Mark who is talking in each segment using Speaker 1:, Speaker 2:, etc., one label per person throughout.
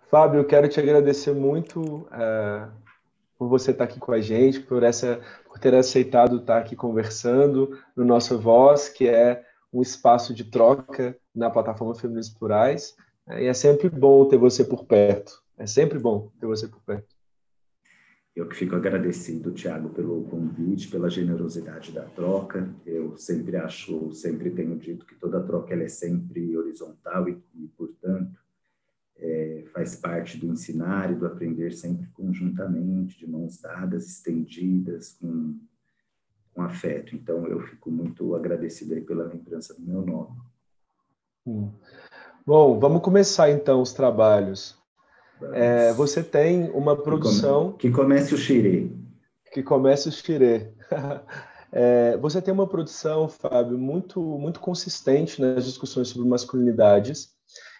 Speaker 1: Fábio, eu quero te agradecer muito por você estar aqui com a gente, por ter aceitado estar aqui conversando no nosso Voz, que é um espaço de troca na plataforma Femininos Plurais. E é sempre bom ter você por perto. É sempre bom ter você por perto.
Speaker 2: Eu que fico agradecido, Tiago, pelo convite, pela generosidade da troca. Eu sempre tenho dito que toda troca ela é sempre horizontal e portanto, faz parte do ensinar e do aprender sempre conjuntamente, de mãos dadas, estendidas, com afeto. Então, eu fico muito agradecido aí pela lembrança do meu nome.
Speaker 1: Hum. Bom, vamos começar então os trabalhos. Você
Speaker 2: Vamos.
Speaker 1: tem uma produção
Speaker 2: Que comece o xirê.
Speaker 1: que começa o xirê. Você tem uma produção, Fábio, muito consistente nas discussões sobre masculinidades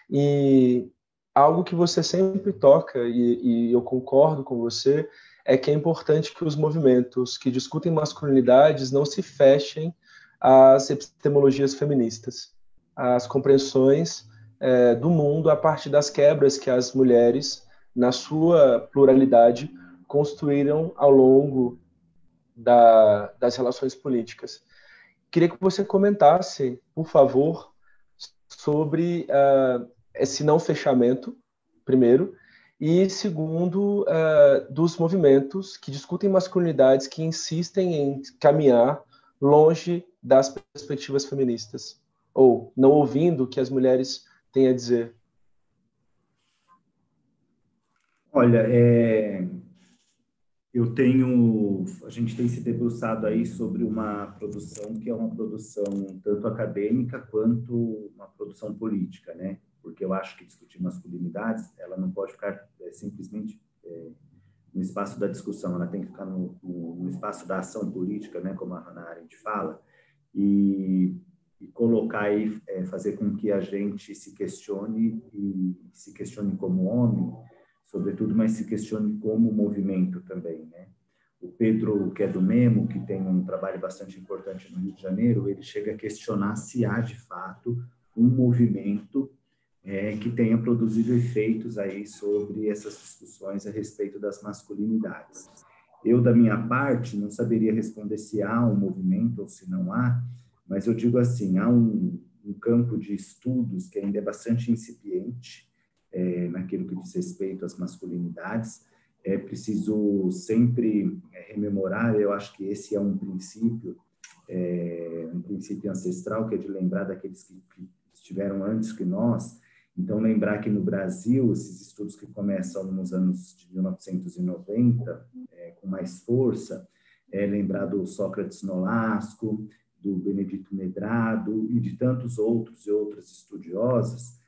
Speaker 1: e algo que você sempre toca, e eu concordo com você, é que é importante que os movimentos que discutem masculinidades não se fechem às epistemologias feministas, às compreensões do mundo a partir das quebras que as mulheres, na sua pluralidade, construíram ao longo das relações políticas. Queria que você comentasse, por favor, sobre esse não fechamento, primeiro, e segundo, dos movimentos que discutem masculinidades, que insistem em caminhar longe das perspectivas feministas, ou não ouvindo o que as mulheres têm a dizer.
Speaker 2: Olha, a gente tem se debruçado aí sobre uma produção que é uma produção tanto acadêmica quanto uma produção política, né? Porque eu acho que discutir masculinidades, ela não pode ficar simplesmente no espaço da discussão, ela tem que ficar no espaço da ação política, né? Como a Hannah Arendt fala, e, e colocar aí, fazer com que a gente se questione e se questione como homem, sobretudo, mas se questione como movimento também, né? O Pedro, que é do Memo, que tem um trabalho bastante importante no Rio de Janeiro, ele chega a questionar se há, de fato, um movimento que tenha produzido efeitos aí sobre essas discussões a respeito das masculinidades. Eu, da minha parte, não saberia responder se há um movimento ou se não há, mas eu digo assim, há um campo de estudos que ainda é bastante incipiente, naquilo que diz respeito às masculinidades. É preciso sempre rememorar, eu acho que esse é um princípio ancestral, que é de lembrar daqueles que estiveram antes que nós. Então, lembrar que no Brasil, esses estudos que começam nos anos de 1990, com mais força, lembrar do Sócrates Nolasco, do Benedito Medrado e de tantos outros e outras estudiosas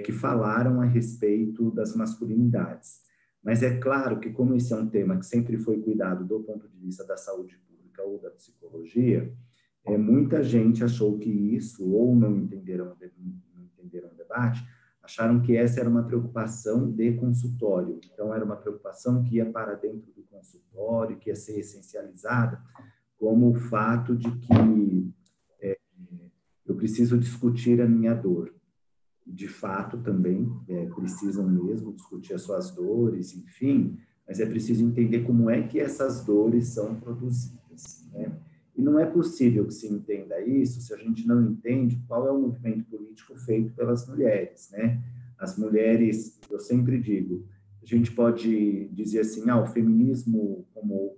Speaker 2: que falaram a respeito das masculinidades. Mas é claro que, como esse é um tema que sempre foi cuidado do ponto de vista da saúde pública ou da psicologia, muita gente achou que isso, ou não entenderam o debate, acharam que essa era uma preocupação de consultório. Então, era uma preocupação que ia para dentro do consultório, que ia ser essencializada, como o fato de que eu preciso discutir a minha dor. De fato, também precisam mesmo discutir as suas dores, enfim, mas é preciso entender como é que essas dores são produzidas, né? E não é possível que se entenda isso se a gente não entende qual é o movimento político feito pelas mulheres, né? As mulheres, eu sempre digo, a gente pode dizer assim, o feminismo como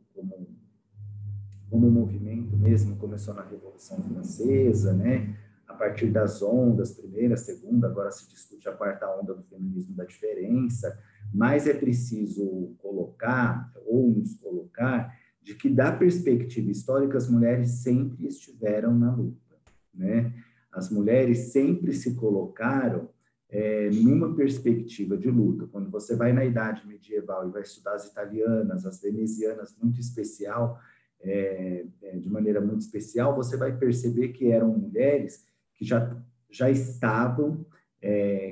Speaker 2: movimento mesmo começou na Revolução Francesa, né? A partir das ondas, primeira, segunda, agora se discute a quarta onda do feminismo da diferença, mas é preciso colocar, ou nos colocar, de que, da perspectiva histórica, as mulheres sempre estiveram na luta, né? As mulheres sempre se colocaram numa perspectiva de luta. Quando você vai na Idade Medieval e vai estudar as italianas, as venezianas, muito especial, de maneira muito especial, você vai perceber que eram mulheres que já estavam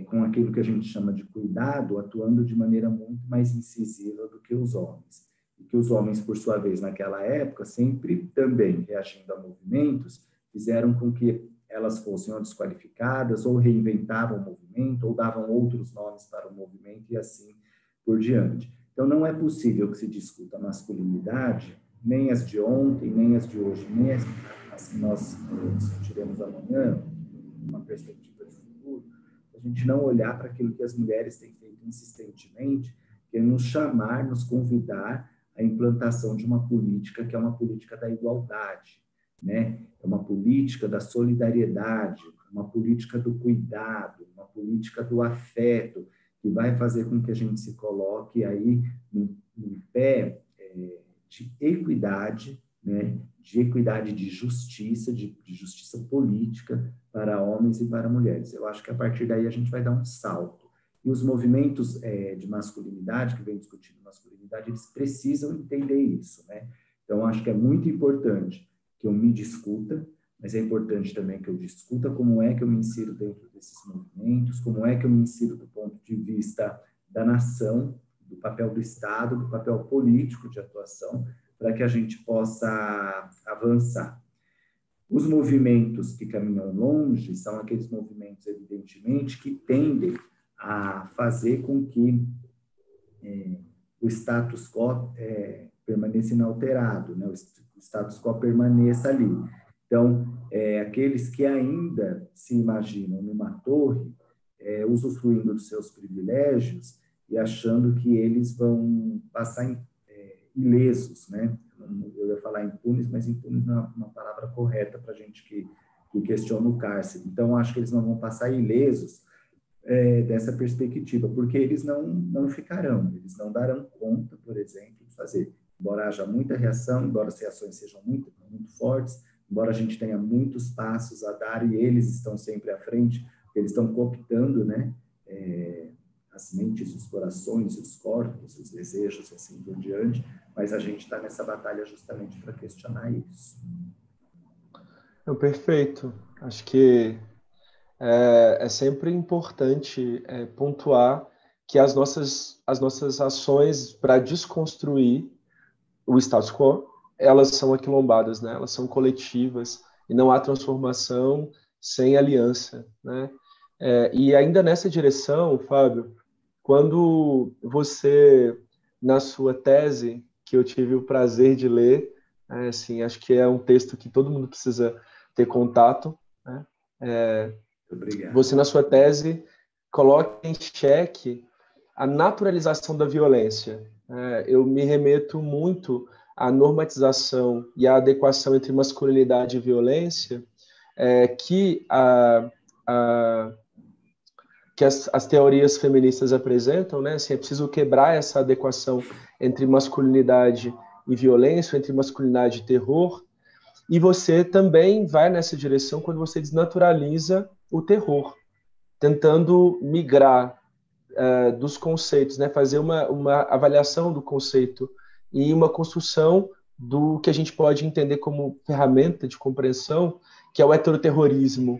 Speaker 2: com aquilo que a gente chama de cuidado, atuando de maneira muito mais incisiva do que os homens. E que os homens, por sua vez, naquela época, sempre também reagindo a movimentos, fizeram com que elas fossem ou desqualificadas, ou reinventavam o movimento, ou davam outros nomes para o movimento, e assim por diante. Então, não é possível que se discuta masculinidade, nem as de ontem, nem as de hoje, nem as que nós discutiremos amanhã, uma perspectiva de futuro, a gente não olhar para aquilo que as mulheres têm feito insistentemente, que é nos chamar, nos convidar à implantação de uma política que é uma política da igualdade, né? É uma política da solidariedade, uma política do cuidado, uma política do afeto, que vai fazer com que a gente se coloque aí no pé de equidade, né? De equidade de justiça, de justiça política para homens e para mulheres. Eu acho que a partir daí a gente vai dar um salto. E os movimentos de masculinidade, que vem discutindo masculinidade, eles precisam entender isso, né? Então, acho que é muito importante que eu me discuta, mas é importante também que eu discuta como é que eu me insiro dentro desses movimentos, como é que eu me insiro do ponto de vista da nação, do papel do Estado, do papel político de atuação, para que a gente possa avançar. Os movimentos que caminham longe são aqueles movimentos, evidentemente, que tendem a fazer com que o status quo permaneça inalterado, né? O status quo permaneça ali. Então, aqueles que ainda se imaginam numa torre, usufruindo dos seus privilégios e achando que eles vão passar ilesos, né? Eu ia falar impunes, mas impunes não é uma palavra correta para a gente que questiona o cárcere. Então, acho que eles não vão passar ilesos dessa perspectiva, porque eles não ficarão, eles não darão conta, por exemplo, de fazer. Embora haja muita reação, embora as reações sejam muito, muito fortes, embora a gente tenha muitos passos a dar e eles estão sempre à frente, porque eles estão cooptando, né, as mentes, os corações, os corpos, os desejos, assim por diante, mas a gente está nessa batalha justamente para questionar isso.
Speaker 1: Perfeito. Acho que é sempre importante pontuar que as nossas ações para desconstruir o status quo, elas são aquilombadas, né? Elas são coletivas e não há transformação sem aliança, né? E ainda nessa direção, Fábio, quando você, na sua tese, que eu tive o prazer de ler, assim, acho que é um texto que todo mundo precisa ter contato, né?
Speaker 2: Obrigado.
Speaker 1: Você, na sua tese, coloca em xeque a naturalização da violência. Eu me remeto muito à normatização e à adequação entre masculinidade e violência, que as teorias feministas apresentam, né? Assim, é preciso quebrar essa adequação entre masculinidade e violência, entre masculinidade e terror, e você também vai nessa direção quando você desnaturaliza o terror, tentando migrar dos conceitos, né? Fazer uma avaliação do conceito e uma construção do que a gente pode entender como ferramenta de compreensão, que é o heteroterrorismo,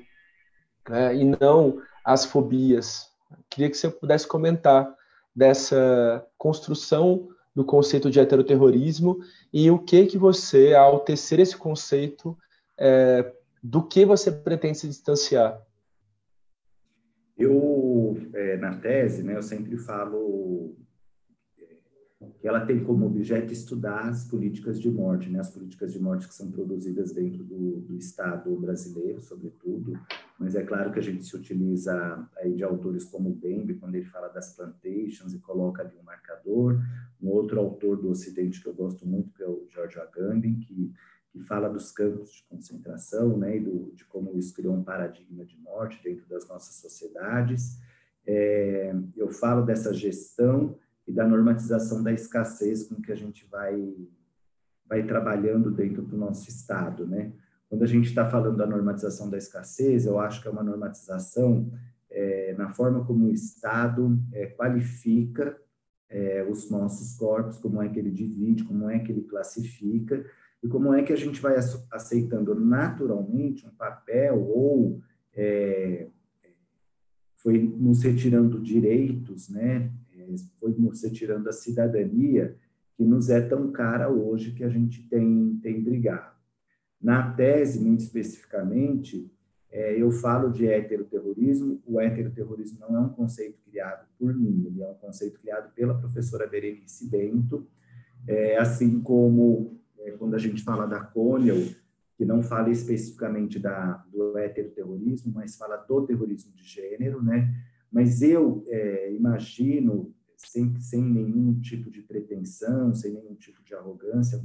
Speaker 1: né? E não as fobias. Queria que você pudesse comentar dessa construção do conceito de heteroterrorismo e o que você, ao tecer esse conceito, do que você pretende se distanciar.
Speaker 2: Eu, na tese, né, eu sempre falo que ela tem como objeto estudar as políticas de morte, né, as políticas de morte que são produzidas dentro do Estado brasileiro, sobretudo, mas é claro que a gente se utiliza aí de autores como o Bembe, quando ele fala das plantations e coloca ali um marcador, um outro autor do Ocidente que eu gosto muito, que é o George Agamben, que fala dos campos de concentração, né, e de como isso criou um paradigma de morte dentro das nossas sociedades. Eu falo dessa gestão e da normatização da escassez com que a gente vai trabalhando dentro do nosso Estado, né? Quando a gente está falando da normatização da escassez, eu acho que é uma normatização na forma como o Estado qualifica os nossos corpos, como é que ele divide, como é que ele classifica, e como é que a gente vai aceitando naturalmente um papel ou foi nos retirando direitos, né? Foi nos retirando a cidadania que nos é tão cara hoje que a gente tem brigado. Na tese, muito especificamente, eu falo de heteroterrorismo. O heteroterrorismo não é um conceito criado por mim, ele é um conceito criado pela professora Berenice Bento, assim como quando a gente fala da Coniel, que não fala especificamente do heteroterrorismo, mas fala do terrorismo de gênero, né? Mas eu imagino, sem nenhum tipo de pretensão, sem nenhum tipo de arrogância,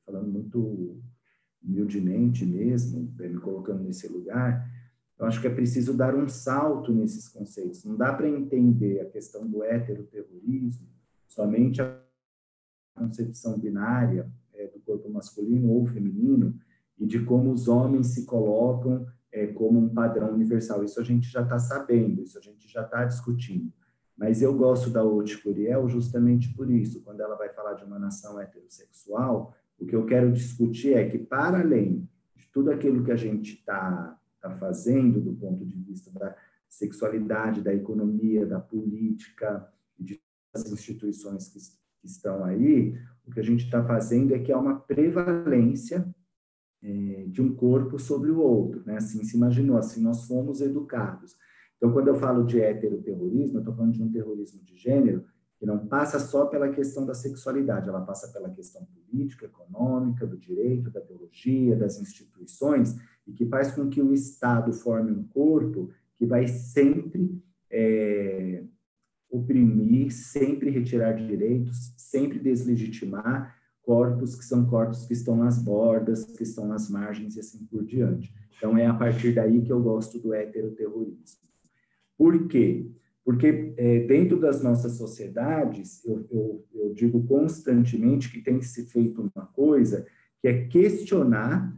Speaker 2: falando muito humildemente mesmo, me colocando nesse lugar, eu acho que é preciso dar um salto nesses conceitos. Não dá para entender a questão do heteroterrorismo somente a concepção binária do corpo masculino ou feminino e de como os homens se colocam como um padrão universal. Isso a gente já está sabendo, isso a gente já está discutindo. Mas eu gosto da Haute Curiel justamente por isso. Quando ela vai falar de uma nação heterossexual, o que eu quero discutir é que, para além de tudo aquilo que a gente está fazendo do ponto de vista da sexualidade, da economia, da política, de as instituições que estão aí, o que a gente está fazendo é que há uma prevalência de um corpo sobre o outro, né? Assim se imaginou, assim nós fomos educados. Então, quando eu falo de heteroterrorismo, eu estou falando de um terrorismo de gênero que não passa só pela questão da sexualidade, ela passa pela questão política, econômica, do direito, da biologia, das instituições, e que faz com que o Estado forme um corpo que vai sempre oprimir, sempre retirar direitos, sempre deslegitimar corpos que estão nas bordas, que estão nas margens e assim por diante. Então, é a partir daí que eu gosto do heteroterrorismo. Por quê? Porque dentro das nossas sociedades, eu digo constantemente que tem que ser feito uma coisa que é questionar,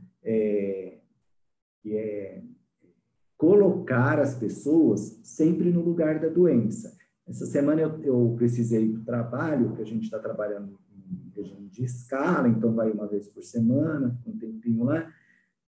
Speaker 2: colocar as pessoas sempre no lugar da doença. Essa semana eu precisei do trabalho, que a gente está trabalhando em regime de escala, então vai uma vez por semana, um tempinho lá.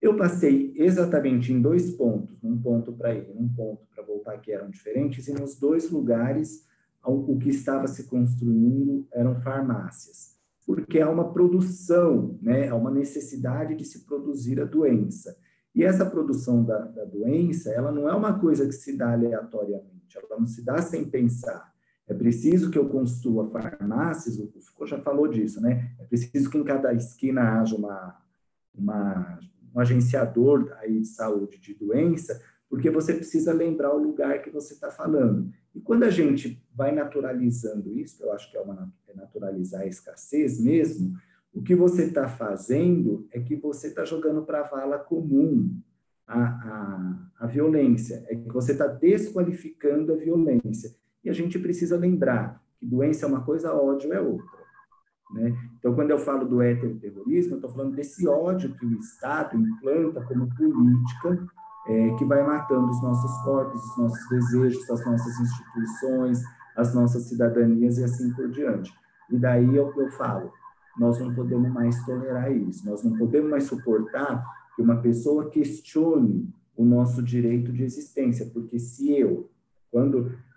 Speaker 2: Eu passei exatamente em 2 pontos, um ponto para ir, um ponto para voltar, que eram diferentes, e nos 2 lugares o que estava se construindo eram farmácias, porque há uma produção, né, há uma necessidade de se produzir a doença. E essa produção da doença, ela não é uma coisa que se dá aleatoriamente, ela não se dá sem pensar. É preciso que eu construa farmácias, o Foucault já falou disso, né? É preciso que em cada esquina haja um agenciador aí de saúde de doença, porque você precisa lembrar o lugar que você está falando. E quando a gente vai naturalizando isso, eu acho que é naturalizar a escassez mesmo, o que você está fazendo é que você está jogando para a vala comum a violência, é que você está desqualificando a violência. E a gente precisa lembrar que doença é uma coisa, ódio é outra. Né? Então, quando eu falo do heteroterrorismo, eu estou falando desse ódio que o Estado implanta como política que vai matando os nossos corpos, os nossos desejos, as nossas instituições, as nossas cidadanias e assim por diante. E daí eu falo, nós não podemos mais tolerar isso, nós não podemos mais suportar que uma pessoa questione o nosso direito de existência, porque se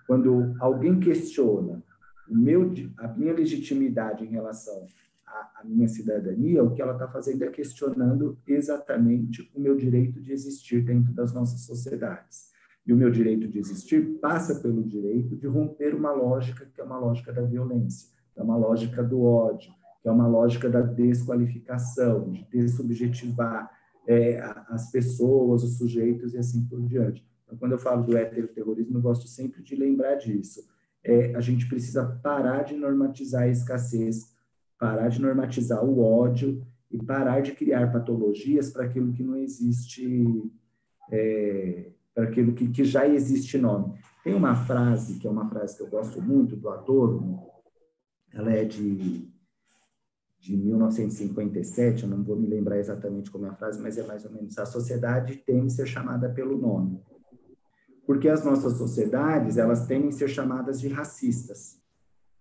Speaker 2: quando alguém questiona a minha legitimidade em relação à minha cidadania, o que ela está fazendo é questionando exatamente o meu direito de existir dentro das nossas sociedades. E o meu direito de existir passa pelo direito de romper uma lógica que é uma lógica da violência, que é uma lógica do ódio, que é uma lógica da desqualificação, de desubjetivar as pessoas, os sujeitos e assim por diante. Então, quando eu falo do heteroterrorismo, eu gosto sempre de lembrar disso. A gente precisa parar de normatizar a escassez, parar de normatizar o ódio e parar de criar patologias para aquilo que não existe, para aquilo que já existe nome. Tem uma frase, que é uma frase que eu gosto muito, do Adorno, ela é de 1957, eu não vou me lembrar exatamente como é a frase, mas é mais ou menos: a sociedade tem que ser chamada pelo nome. Porque as nossas sociedades, elas tendem a ser chamadas de racistas.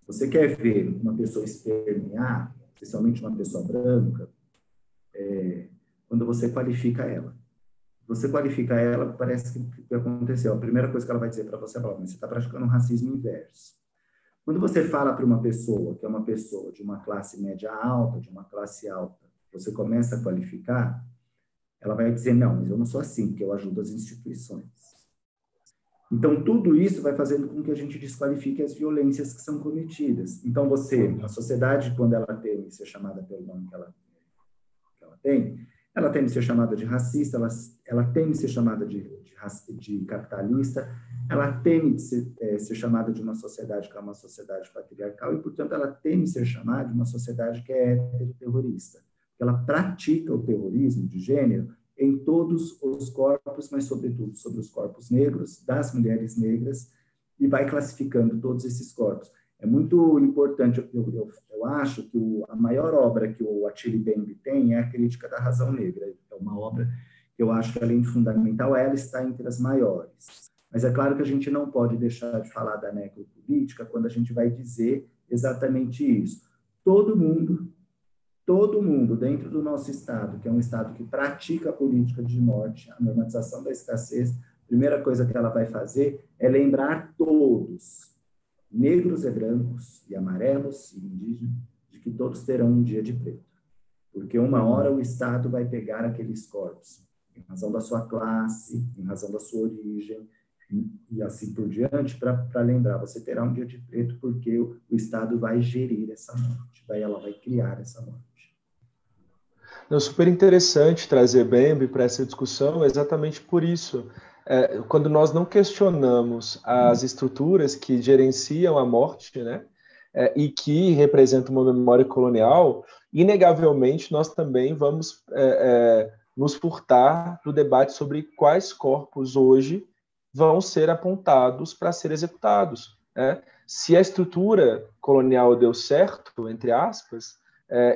Speaker 2: Você quer ver uma pessoa espernear, especialmente uma pessoa branca, quando você qualifica ela. Você qualifica ela, parece que aconteceu. A primeira coisa que ela vai dizer para você é: mas você está praticando um racismo inverso. Quando você fala para uma pessoa que é uma pessoa de uma classe média alta, de uma classe alta, você começa a qualificar, ela vai dizer, não, mas eu não sou assim, porque eu ajudo as instituições. Então, tudo isso vai fazendo com que a gente desqualifique as violências que são cometidas. Então, a sociedade, quando ela teme ser chamada pelo nome que ela teme ser chamada de racista, ela teme ser chamada de capitalista, ela teme ser chamada de uma sociedade que é uma sociedade patriarcal e, portanto, ela teme ser chamada de uma sociedade que é heteroterrorista. Ela pratica o terrorismo de gênero em todos os corpos, mas, sobretudo, sobre os corpos negros, das mulheres negras, e vai classificando todos esses corpos. É muito importante, eu acho que a maior obra que o Attili Bembe tem é a Crítica da Razão Negra. É uma obra que eu acho que, além de fundamental, ela está entre as maiores. Mas é claro que a gente não pode deixar de falar da necropolítica quando a gente vai dizer exatamente isso. Todo mundo dentro do nosso Estado, que é um Estado que pratica a política de morte, a normatização da escassez, a primeira coisa que ela vai fazer é lembrar todos, negros e brancos, e amarelos e indígenas, de que todos terão um dia de preto. Porque uma hora o Estado vai pegar aqueles corpos, em razão da sua classe, em razão da sua origem, e assim por diante, para lembrar, você terá um dia de preto porque o Estado vai gerir essa morte, ela vai criar essa morte.
Speaker 1: É super interessante trazer Bembe para essa discussão, exatamente por isso. Quando nós não questionamos as estruturas que gerenciam a morte, né, e que representam uma memória colonial, inegavelmente nós também vamos nos furtar do debate sobre quais corpos hoje vão ser apontados para ser executados, né? Se a estrutura colonial deu certo, entre aspas,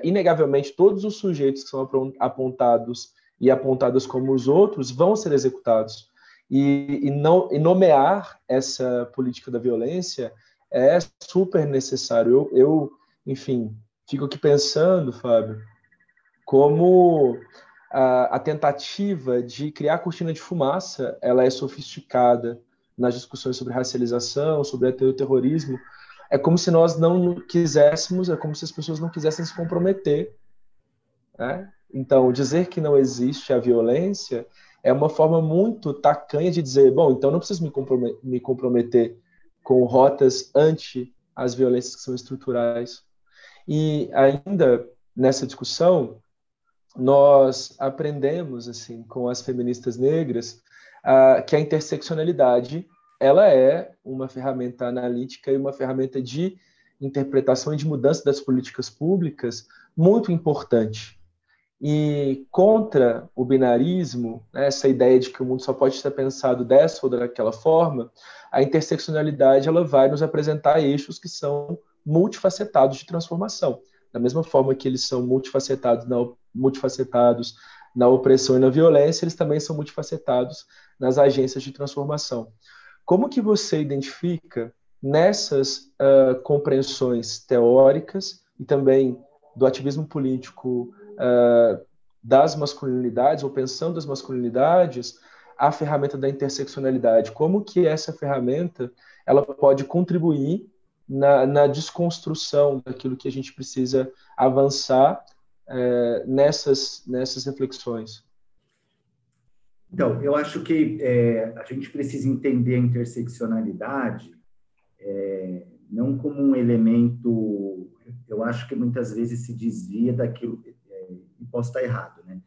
Speaker 1: inegavelmente todos os sujeitos que são apontados e apontados como os outros vão ser executados. E nomear essa política da violência é super necessário. Enfim, fico aqui pensando, Fábio, como a tentativa de criar cortina de fumaça ela é sofisticada nas discussões sobre racialização, sobre terrorismo. É como se nós não quiséssemos, é como se as pessoas não quisessem se comprometer, né? Então, dizer que não existe a violência é uma forma muito tacanha de dizer, bom, então não preciso me comprometer com rotas anti as violências que são estruturais. E ainda nessa discussão, nós aprendemos assim com as feministas negras que a interseccionalidade ela é uma ferramenta analítica e uma ferramenta de interpretação e de mudança das políticas públicas muito importante. E contra o binarismo, né, essa ideia de que o mundo só pode ser pensado dessa ou daquela forma, a interseccionalidade ela vai nos apresentar eixos que são multifacetados de transformação. Da mesma forma que eles são multifacetados na opressão e na violência, eles também são multifacetados nas agências de transformação. Como que você identifica nessas compreensões teóricas e também do ativismo político das masculinidades, ou pensando as masculinidades, a ferramenta da interseccionalidade? Como que essa ferramenta ela pode contribuir na desconstrução daquilo que a gente precisa avançar nessas reflexões?
Speaker 2: Então, eu acho que a gente precisa entender a interseccionalidade não como um elemento, eu acho que muitas vezes se desvia daquilo, e posso estar errado, né?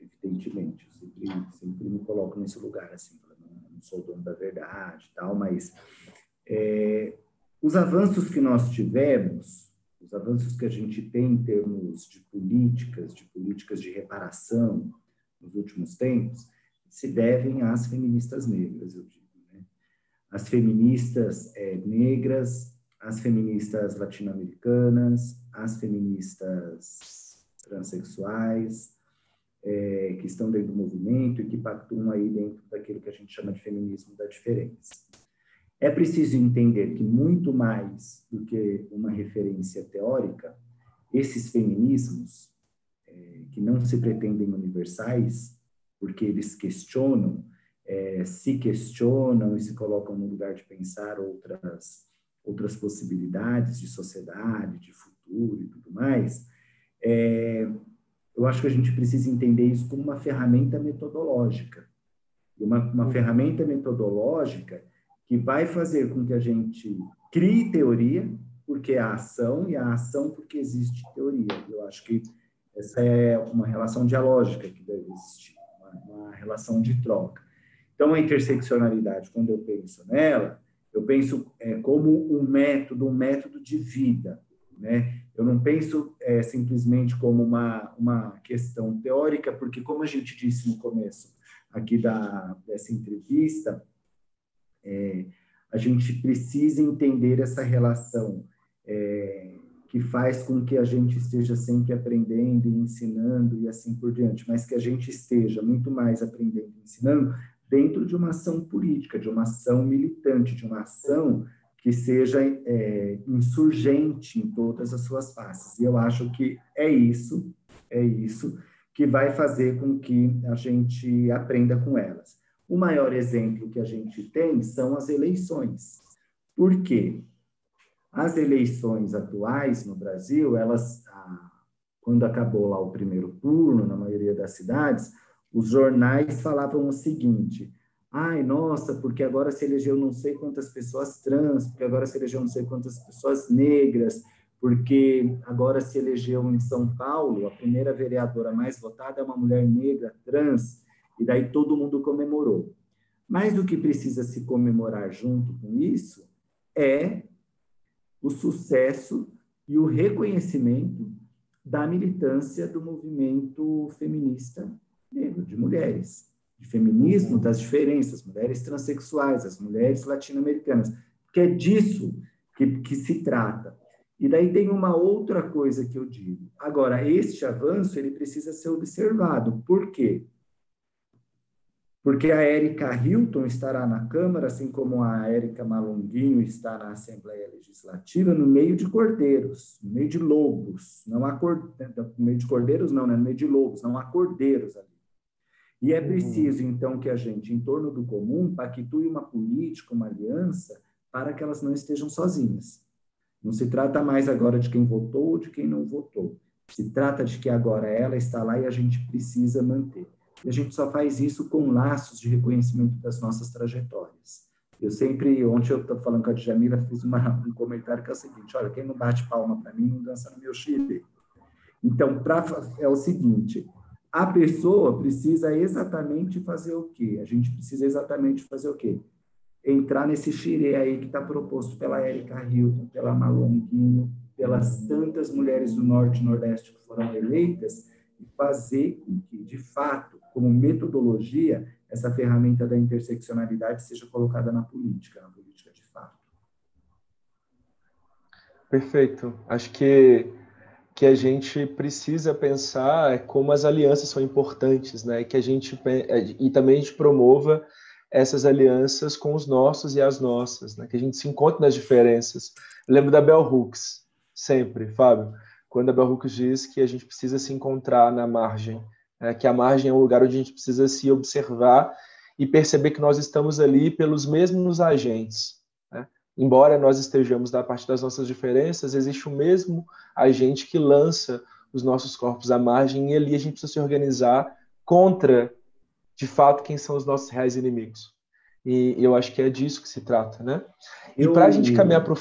Speaker 2: Evidentemente, eu sempre me coloco nesse lugar, assim, não sou dono da verdade e tal, mas os avanços que nós tivemos, os avanços que a gente tem em termos de políticas de reparação nos últimos tempos, se devem às feministas negras, eu digo, né? As feministas negras, as feministas latino-americanas, as feministas transexuais, que estão dentro do movimento e que pactuam aí dentro daquilo que a gente chama de feminismo da diferença. É preciso entender que, muito mais do que uma referência teórica, esses feminismos, que não se pretendem universais, porque eles se questionam e se colocam no lugar de pensar outras possibilidades de sociedade, de futuro e tudo mais, eu acho que a gente precisa entender isso como uma ferramenta metodológica. Uma ferramenta metodológica que vai fazer com que a gente crie teoria, porque é a ação, e a ação porque existe teoria. Eu acho que essa é uma relação dialógica que deve existir, uma relação de troca. Então, a interseccionalidade, quando eu penso nela, eu penso como um método de vida, né? Eu não penso simplesmente como uma questão teórica, porque, como a gente disse no começo aqui dessa entrevista, a gente precisa entender essa relação que faz com que a gente esteja sempre aprendendo e ensinando e assim por diante, mas que a gente esteja muito mais aprendendo e ensinando dentro de uma ação política, de uma ação militante, de uma ação que seja insurgente em todas as suas faces. E eu acho que é isso que vai fazer com que a gente aprenda com elas. O maior exemplo que a gente tem são as eleições. Por quê? As eleições atuais no Brasil, quando acabou lá o primeiro turno, na maioria das cidades, os jornais falavam o seguinte: ai, nossa, porque agora se elegeu não sei quantas pessoas trans, porque agora se elegeu não sei quantas pessoas negras, porque agora se elegeu em São Paulo, a primeira vereadora mais votada é uma mulher negra trans, e daí todo mundo comemorou. Mas o que precisa se comemorar junto com isso é o sucesso e o reconhecimento da militância do movimento feminista negro, de mulheres, de feminismo, das diferenças, mulheres transexuais, as mulheres latino-americanas, porque é disso que se trata. E daí tem uma outra coisa que eu digo. Agora, este avanço ele precisa ser observado. Por quê? Porque a Érica Hilton estará na Câmara, assim como a Érica Malunguinho está na Assembleia Legislativa, no meio de cordeiros, no meio de lobos. Não há no meio de cordeiros, não, né? No meio de lobos, não há cordeiros ali. E é preciso, então, que a gente, em torno do comum, pactue uma política, uma aliança, para que elas não estejam sozinhas. Não se trata mais agora de quem votou ou de quem não votou. Se trata de que agora ela está lá e a gente precisa manter. E a gente só faz isso com laços de reconhecimento das nossas trajetórias. Ontem eu estou falando com a Djamila, fiz um comentário que é o seguinte: olha, quem não bate palma para mim não dança no meu Chile. Então, é o seguinte: a pessoa precisa exatamente fazer o quê? A gente precisa exatamente fazer o quê? Entrar nesse xirê aí que está proposto pela Érica Hilton, pela Malonguinho, pelas tantas mulheres do Norte e Nordeste que foram eleitas, e fazer com que, de fato, como metodologia, essa ferramenta da interseccionalidade seja colocada na política de fato.
Speaker 1: Perfeito. Acho que a gente precisa pensar como as alianças são importantes, né? Que a gente e também a gente promova essas alianças com os nossos e as nossas, né? Que a gente se encontre nas diferenças. Eu lembro da Bell Hooks, sempre, Fábio, quando a Bell Hooks diz que a gente precisa se encontrar na margem, né? Que a margem é um lugar onde a gente precisa se observar e perceber que nós estamos ali pelos mesmos agentes, né? Embora nós estejamos da parte das nossas diferenças, existe o mesmo agente que lança os nossos corpos à margem, e ali a gente precisa se organizar contra, de fato, quem são os nossos reais inimigos. E eu acho que é disso que se trata, né? E para a gente caminhar para o...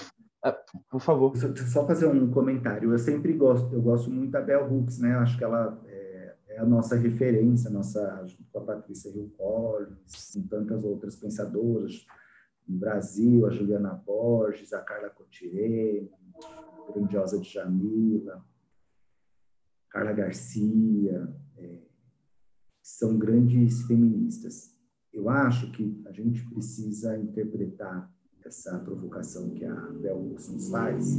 Speaker 1: Por favor.
Speaker 2: Só fazer um comentário. Eu gosto muito da Bell Hooks, né? Acho que ela é a nossa referência, junto com a Patrícia Hill Collins, com tantas outras pensadoras no Brasil, a Juliana Borges, a Carla Cotirene, a grandiosa Djamila, Carla Garcia, são grandes feministas. Eu acho que a gente precisa interpretar essa provocação que a Bell Hooks nos faz,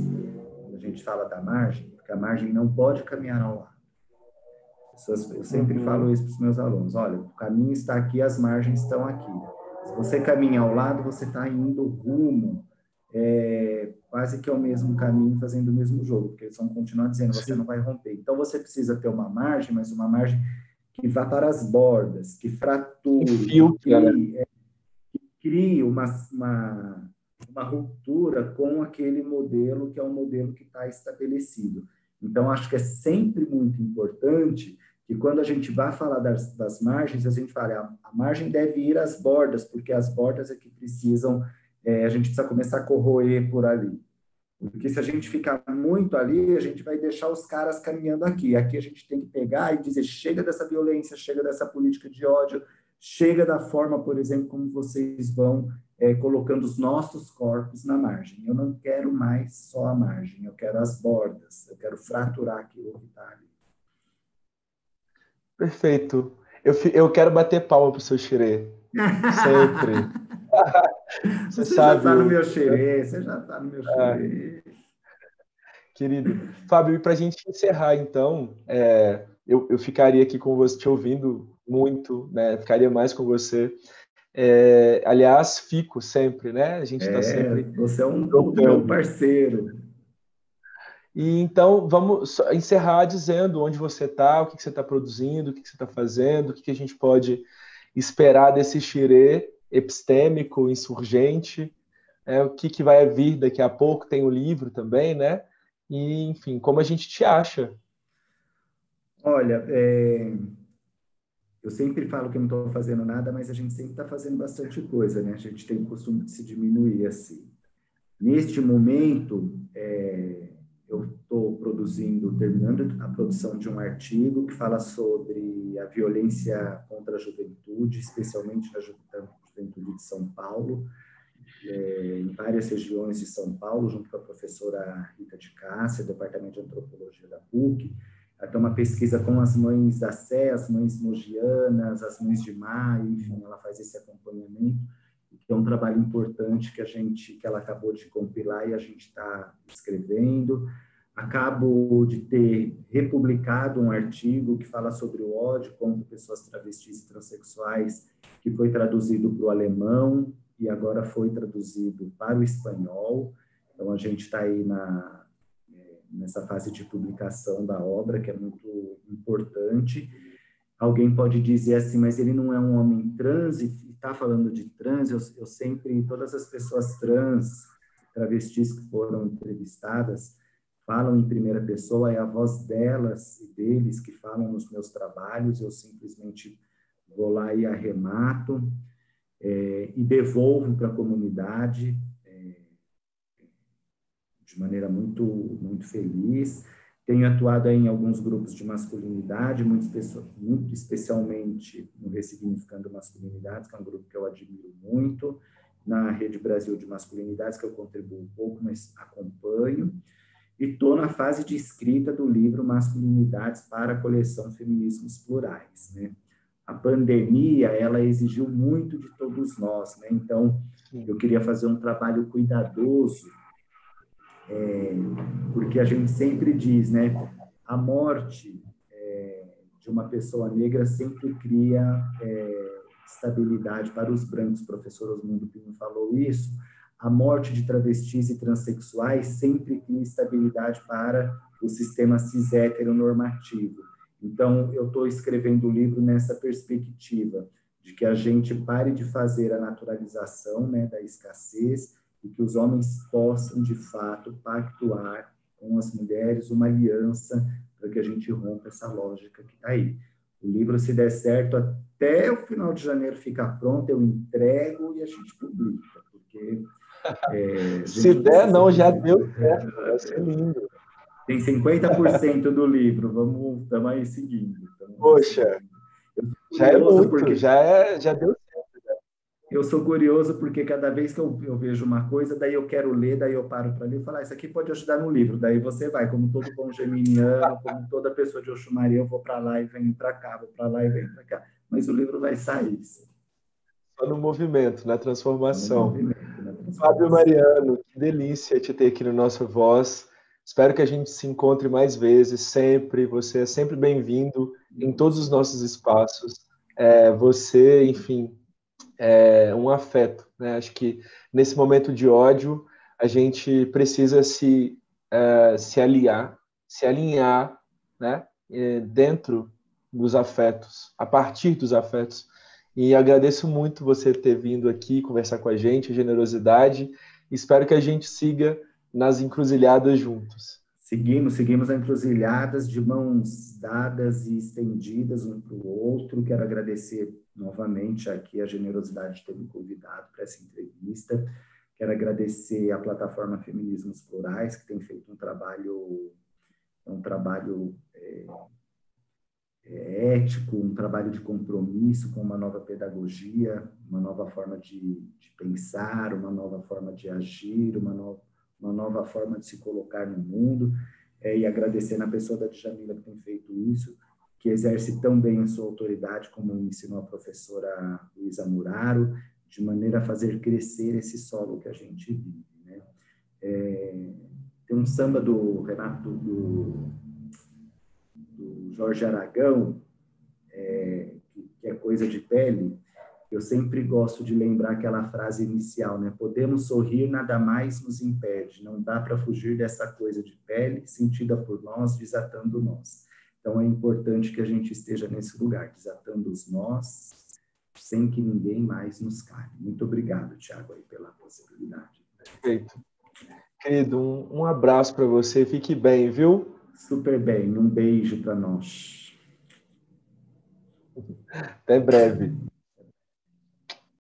Speaker 2: quando a gente fala da margem, porque a margem não pode caminhar ao lado. Eu sempre falo isso para os meus alunos: olha, o caminho está aqui, as margens estão aqui. Se você caminha ao lado, você está indo rumo quase que ao mesmo caminho, fazendo o mesmo jogo, porque eles vão continuar dizendo: você não vai romper. Então, você precisa ter uma margem, mas uma margem que vá para as bordas, que frature, que crie uma ruptura com aquele modelo que é o modelo que está estabelecido. Então, acho que é sempre muito importante que quando a gente vai falar das margens, a gente fala, a margem deve ir às bordas, porque as bordas é que precisam, a gente precisa começar a corroer por ali. Porque se a gente ficar muito ali, a gente vai deixar os caras caminhando aqui. Aqui a gente tem que pegar e dizer, chega dessa violência, chega dessa política de ódio, chega da forma, por exemplo, como vocês vão colocando os nossos corpos na margem. Eu não quero mais só a margem, eu quero as bordas, eu quero fraturar aquilo que está ali.
Speaker 1: Perfeito. Eu quero bater palma pro seu xerê. Sempre.
Speaker 2: Você já está no meu xerê, você já está no meu xerê.
Speaker 1: Querido. Fábio, e para a gente encerrar, então, eu ficaria aqui com você, te ouvindo muito, né? Ficaria mais com você. Aliás, fico sempre, né? A gente está sempre...
Speaker 2: Você é um meu parceiro.
Speaker 1: E então, vamos encerrar dizendo onde você está, o que você está produzindo, o que você está fazendo, o que a gente pode esperar desse xirê epistêmico, insurgente, o que vai vir daqui a pouco, tem o livro também, né? E, enfim, como a gente te acha?
Speaker 2: Olha, eu sempre falo que eu não estou fazendo nada, mas a gente sempre está fazendo bastante coisa, né? A gente tem o costume de se diminuir assim. Neste momento, eu estou terminando a produção de um artigo que fala sobre a violência contra a juventude, especialmente na juventude de São Paulo, em várias regiões de São Paulo, junto com a professora Rita de Cássia, do Departamento de Antropologia da PUC. Ela tem uma pesquisa com as mães da Sé, as mães mogianas, as mães de Maio, enfim, ela faz esse acompanhamento, que é um trabalho importante que ela acabou de compilar e a gente está escrevendo. Acabo de ter republicado um artigo que fala sobre o ódio contra pessoas travestis e transexuais, que foi traduzido para o alemão e agora foi traduzido para o espanhol. Então, a gente está aí nessa fase de publicação da obra, que é muito importante. Alguém pode dizer assim, mas ele não é um homem trans e está falando de trans. Eu sempre, todas as pessoas trans, travestis que foram entrevistadas, falam em primeira pessoa, é a voz delas e deles que falam nos meus trabalhos, eu simplesmente vou lá e arremato e devolvo para a comunidade de maneira muito, muito feliz. Tenho atuado em alguns grupos de masculinidade, muito especialmente no Ressignificando Masculinidades, que é um grupo que eu admiro muito, na Rede Brasil de Masculinidades, que eu contribuo um pouco, mas acompanho. E estou na fase de escrita do livro Masculinidades para a coleção Feminismos Plurais, né? A pandemia, ela exigiu muito de todos nós, né? Então, eu queria fazer um trabalho cuidadoso, porque a gente sempre diz, né? A morte de uma pessoa negra sempre cria estabilidade para os brancos. O professor Osmundo Pinho falou isso. A morte de travestis e transexuais sempre cria estabilidade para o sistema cis-heteronormativo. Então, eu estou escrevendo o livro nessa perspectiva de que a gente pare de fazer a naturalização, né, da escassez e que os homens possam, de fato, pactuar com as mulheres uma aliança para que a gente rompa essa lógica que está aí. O livro, se der certo, até o final de janeiro ficar pronto, eu entrego e a gente publica, porque...
Speaker 1: se der, não, já deu certo, vai ser lindo.
Speaker 2: Tem 50% do livro, estamos aí seguindo.
Speaker 1: Poxa, já é muito, porque... já deu certo.
Speaker 2: Eu sou curioso porque cada vez que eu vejo uma coisa, daí eu quero ler, daí eu paro para ler e falo, isso aqui pode ajudar no livro. Daí você vai, como todo bom geminiano, como toda pessoa de Oxumaria, eu vou para lá e venho para cá, vou para lá e venho para cá. Mas o livro vai sair.
Speaker 1: Só no movimento, na transformação. Fábio Mariano, que delícia te ter aqui no Nossa Voz. Espero que a gente se encontre mais vezes, sempre. Você é sempre bem-vindo em todos os nossos espaços. Você, enfim, é um afeto, né? Acho que nesse momento de ódio, a gente precisa se alinhar, né? Dentro dos afetos, a partir dos afetos. E agradeço muito você ter vindo aqui conversar com a gente, a generosidade. Espero que a gente siga nas encruzilhadas juntos.
Speaker 2: Seguimos encruzilhadas de mãos dadas e estendidas um para o outro. Quero agradecer novamente aqui a generosidade de ter me convidado para essa entrevista. Quero agradecer à plataforma Feminismos Plurais, que tem feito um trabalho ético, um trabalho de compromisso com uma nova pedagogia, uma nova forma de pensar, uma nova forma de agir, uma nova forma de se colocar no mundo, e agradecer na pessoa da Djamila que tem feito isso, que exerce tão bem a sua autoridade, como ensinou a professora Luísa Muraro, de maneira a fazer crescer esse solo que a gente vive, né? Tem um samba do Renato, do Jorge Aragão, que é Coisa de Pele. Eu sempre gosto de lembrar aquela frase inicial, né? Podemos sorrir, nada mais nos impede. Não dá para fugir dessa coisa de pele, sentida por nós, desatando nós. Então, é importante que a gente esteja nesse lugar, desatando os nós, sem que ninguém mais nos cale. Muito obrigado, Tiago, aí, pela possibilidade.
Speaker 1: Perfeito. Querido, um abraço para você. Fique bem, viu?
Speaker 2: Super bem. Um beijo para nós.
Speaker 1: Até breve.